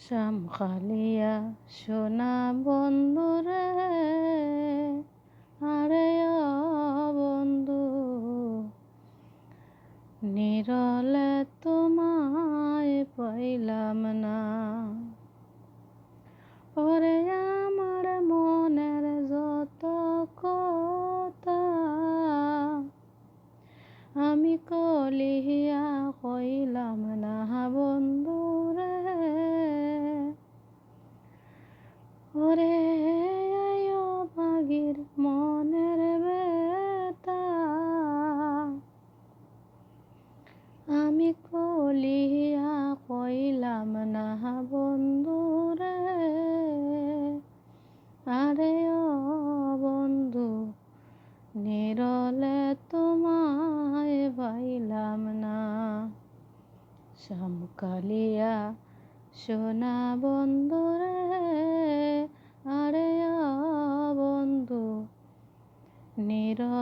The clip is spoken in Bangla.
শামখালিয়া সোনা বন্ধুরে, আরে ও বন্ধু, নিরলে তোমায় পাইলাম না। ওরে আমার মনের যত কথা আমি কলিয়া কইলাম না বন্ধুরে। ওরে আয়ো পাগির মনের ব্যথা আমি কলিয়া কইলাম না বন্ধুরে। আরে ও বন্ধু, নিরলে তোমায় পাইলাম না। শামখালিয়া সোনা বন্ধুরে, আরে ও বন্ধু, নিরলে